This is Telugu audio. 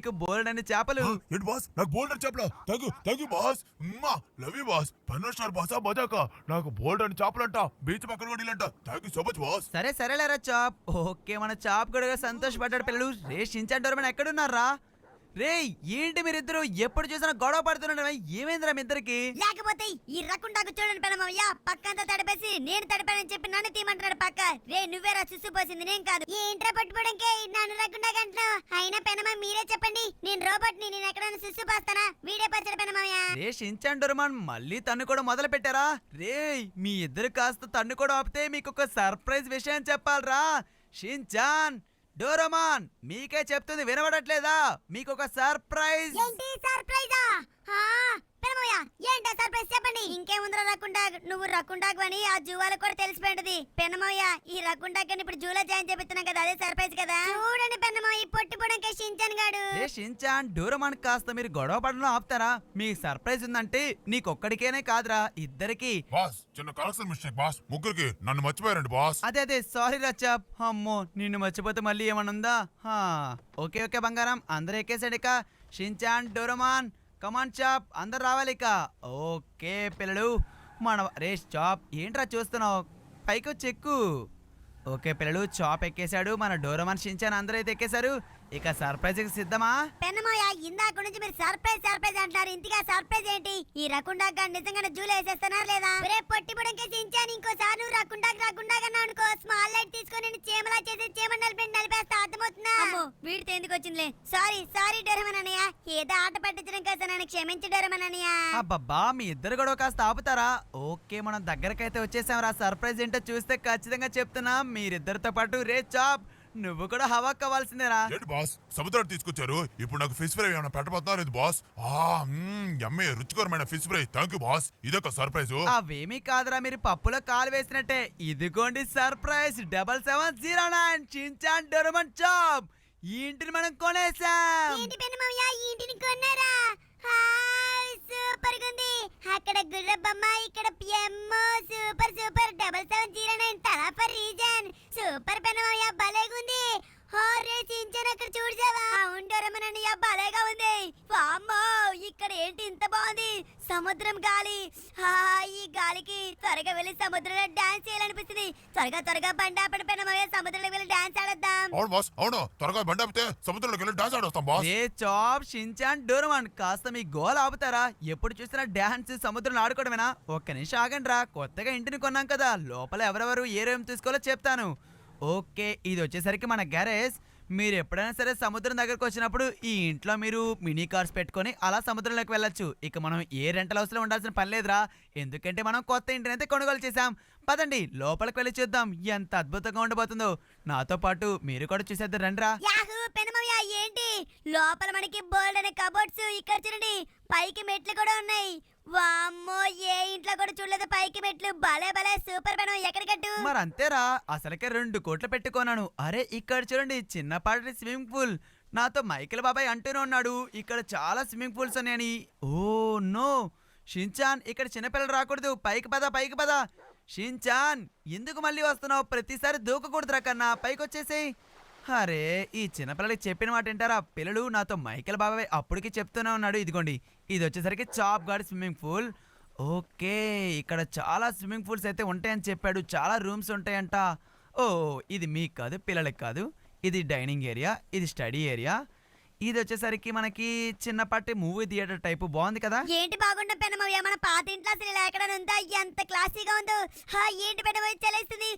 మీకు బోలెడన్ని చేపలు. ఏంటి బాస్ నాకు బోల్డర్ చేపల thank you boss love you boss పన్నో స్టార్ బాసా మజాక నాకు బోల్డర్ చేపలంట బీచ్ పక్కన కూడా ఇల్లంట thank you so much boss. సరేలేరా చాప్. ఓకే మన చాప్ కూడా సంతోషపడ్డాడు. పిల్లలు రే షించాన్ డోరేమాన్ ఎక్కడున్నారా? రే ఏంటి మీరిద్దరు ఎప్పుడు చూసినా గొడవ పడుతున్నాడు? ఏమైందిరా మీ ఇద్దరికి? లేకపోతే ఈ రకుండాకు చూడండి పెనమయ్య పక్కంతా తడిపేసి నేను తడిపానని చెప్పి నన్ను తీయమంటున్నాడు పక్క. రే నువ్వేరా సుసు పోసింది నేను కాదు. ఈ ఇంట్లో పట్టుకోవడానికి నన్ను రకుండా గంటలు అయినా పెనమ మీరే చెప్పండి. నేను రోబోట్ ని నేను ఎక్కడైనా సుసు పోస్తానా? వీడే పచ్చడి పెనమయ్య. రే షించాన్ డోరేమాన్ మళ్ళీ తన్ను కూడా మొదలు పెట్టారా? రే మీ ఇద్దరు కాస్త తన్ను కూడా ఆపితే మీకు ఒక సర్ప్రైజ్ విషయం చెప్పాలరా. షించాన్ డోరేమాన్ మీకే చెప్తుంది వినబడట్లేదా? మీకు ఒక సర్ప్రైజ్. ఏంటి సర్ప్రైజా? పెనమయ్య ఏంటా సర్ప్రైజ్ చెప్పండి. ఇంకేముందరా రకుండా నువ్వు రకుండాకు అని ఆ జూవాలకు కూడా తెలిసిపోయింది. పెనమయ్య ఈ రకుండాకని ఇప్పుడు జూలో జాయిన్ చేపిస్తున్నాం కదా అదే సర్ప్రైజ్ కదా. చూడండి పెనమయ్య పొట్టిపోవడానికి షించాన్ గాడు. రే షించాన్ డోరేమాన్ కాస్త మీరు గొడవ పడడం ఆపుతారా? మీ సర్ప్రైజ్ ఉందంటే నీకొక్కడికేనే కాదురా ఇద్దరికి. బాస్ చిన్న కరెక్షన్ మిస్టేక్ బాస్ ముగ్గురికి నన్ను మర్చిపోయారండి బాస్. అదే సారీ రచ్చాప్. అమ్మో నిన్ను మర్చిపోతే మళ్ళీ ఏమన్నా ఉందా? ఓకే బంగారం అందరూ ఎక్కేసాడు. ఇక షించాన్ డోరేమాన్ కమాన్ చాప్ అందరు రావాలి ఇక. ఓకే పిల్లలు మన రేస్ చాప్ ఏంట్రా చూస్తున్నావు? పైకి వచ్చి ఎక్కు. ఓకే పిల్లలు చాప్ ఎక్కేశాడు. మన డోరేమాన్ షించాన్ అందరూ అయితే ఎక్కేశారు. ఇక సర్ప్రైజ్ కి సిద్ధమా? పెన్నమయ్య ఇందాక నుంచి మీరు సర్ప్రైజ్ అంటున్నారు. ఇంతగా సర్ప్రైజ్ ఏంటి? ఈ రకుండాగా నిజంగానే జూలు వేసేస్తున్నారా లేదా? రే పొట్టిపోవడానికి చించాను ఇంకోసారి నువ్వు రకుండాగా అనుకో స్మాల్ లైట్ తీసుకొని నేను చీమలా చేసి చీమని నలిపేస్తా. అర్థమవుతుందా? వీడితో ఎందుకు వచ్చిందిలే. సారీ డోరేమాన్ అన్నయ్య ఏదో ఆట పట్టించడం కోసం నన్ను క్షమించు డోరేమాన్ అన్నయ్య. అబ్బబ్బా మీ ఇద్దరు కూడా కాస్త ఆపుతారా? ఓకే మనం దగ్గరకైతే వచ్చేసాం రా. సర్ప్రైజ్ ఏంటో చూస్తే ఖచ్చితంగా చెప్తున్నా మీరిద్దరితో పాటు రే చాప్ నువ్వు కూడా హవా కావాల్సిందేరా. ఏంటి బాస్ సముద్రాన్ని తీసుకొచ్చారు ఇప్పుడు నాకు ఫిష్ ఫ్రై ఏమైనా పెట్టబోతున్నారు బాస్. ఎమ్మె రుచికరమైన fish fry thank you boss ఇదొక సర్ప్రైజ్. అవేమీ కాదురా మీరు పప్పులో కాలు వేసినట్టే. ఇదిగోండి సర్ప్రైజ్ 7709 షించాన్ డోరేమాన్ చాప్. ఈ ఇంటిని మనం కొనేసాం. ఏంటి పెన్నమయ్య ఈ ఇంటిని కొన్నారా? సూపర్ గుంది. అక్కడ గుర్ర బొమ్మ ఇక్కడ పిఎంఓ సూపర్ 7709 తలాపర్ రీజన్ సూపర్ పెన్నమయ్య భలేగుంది. రే చించాన్ అక్కడ చూడసావా? అవును డోరేమాన్ అన్నయ్య భలేగా ఉంది. వామ్మో ఇక్కడ ఏంటి ఇంత బాగుంది? సముద్రం గాలి. ఈ గాలికి త్వరగా వెళ్ళి సముద్రంలో డాన్స్ చేయాలనిపిస్తుంది. త్వరగా బండి ఆపడి పెన్నమయ్య సముద్రంలోకి వెళ్ళి డాన్స్ ఆడొద్దాం. అవును బాస్ అవును త్వరగా బండి ఆపితే సముద్రంలోకి వెళ్ళి డాన్స్ ఆడొస్తాం బాస్. ఏ చాప్ షించాన్ డోరేమాన్ కాస్త మీ గోల్ ఆపుతారా? ఎప్పుడు చూసినా డాన్స్ సముద్రంలో ఆడుకోవడమేనా? ఒక్క నిమిషం ఆగండి రా. కొత్తగా ఇంటిని కొన్నాం కదా లోపల ఎవరెవరు ఏ రూమ్ తీసుకోవాలో చెప్తాను. ఓకే ఇది వచ్చేసరికి మన గ్యారేజ్. మీరు ఎప్పుడైనా సరే సముద్రం దగ్గరకు వచ్చినప్పుడు ఈ ఇంట్లో మీరు మినీ కార్స్ పెట్టుకొని అలా సముద్రంలోకి వెళ్ళొచ్చు. ఇక మనం ఏ రెంటల్ హౌస్ లో ఉండాల్సిన పని లేదురా. ఎందుకంటే మనం కొత్త ఇంటిని అయితే కొనుగోలు చేసాం. పదండి లోపలికి వెళ్ళి చూద్దాం ఎంత అద్భుతంగా ఉండబోతుందో. నాతో పాటు మీరు కూడా చూసేద్దాం రండిరా. యాహూ పెనమయ్య ఏంటి లోపల మనకి బోల్డ్ అనే కబోర్డ్స్. ఇక్కడ చూడండి పైకి మెట్లు కూడా ఉన్నాయి. వామ్మో ఏ ఇంట్లో కూడా చూడలేదు పైకి మెట్లు. భలే సూపర్ పెనం ఎక్కడ కట్టు? మరి అంతేరా అసలకే 2 కోట్లు పెట్టుకున్నాను. అరే ఇక్కడ చూడండి చిన్నపాటి స్విమ్మింగ్ పూల్. నాతో మైకేల్ బాబాయ్ అంటూనే ఉన్నాడు ఇక్కడ చాలా స్విమ్మింగ్ పూల్స్ ఉన్నాయని. ఓ నో షించాన్ ఇక్కడ చిన్నపిల్లలు రాకూడదు. పైకి పద. షించాన్ ఎందుకు మళ్ళీ వస్తున్నావు? ప్రతిసారి దూకకూడదురా కన్నా పైకి వచ్చేసేయ్. అరే ఈ చిన్నపిల్లలకి చెప్పిన మాట వింటారా? పిల్లలు నాతో మైకేల్ బాబాయ్ అప్పటికి చెప్తూనే ఉన్నాడు. ఇదిగోండి ఇది వచ్చేసరికి చాప్ గార్డ్ స్విమ్మింగ్ పూల్. ఓకే ఇక్కడ చాలా స్విమ్మింగ్ పూల్స్ అయితే ఉంటాయని చెప్పాడు. చాలా రూమ్స్ ఉంటాయంట. ఓ ఇది మీకు కాదు పిల్లలకి కాదు. ఇది డైనింగ్ ఏరియా, ఇది స్టడీ ఏరియా. ఇది వచ్చేసరికి మనకి చిన్నపాటి మూవీ థియేటర్ టైపు. బాగుంది కదా? ఏంటి బాగుండ పెనమయ్య మన పాత ఇంట్లో అసలు ఇలా ఎక్కడ ఉందా? ఎంత క్లాసీగా ఉందో. ఏంటి పెనమయ్య చలేస్తుంది.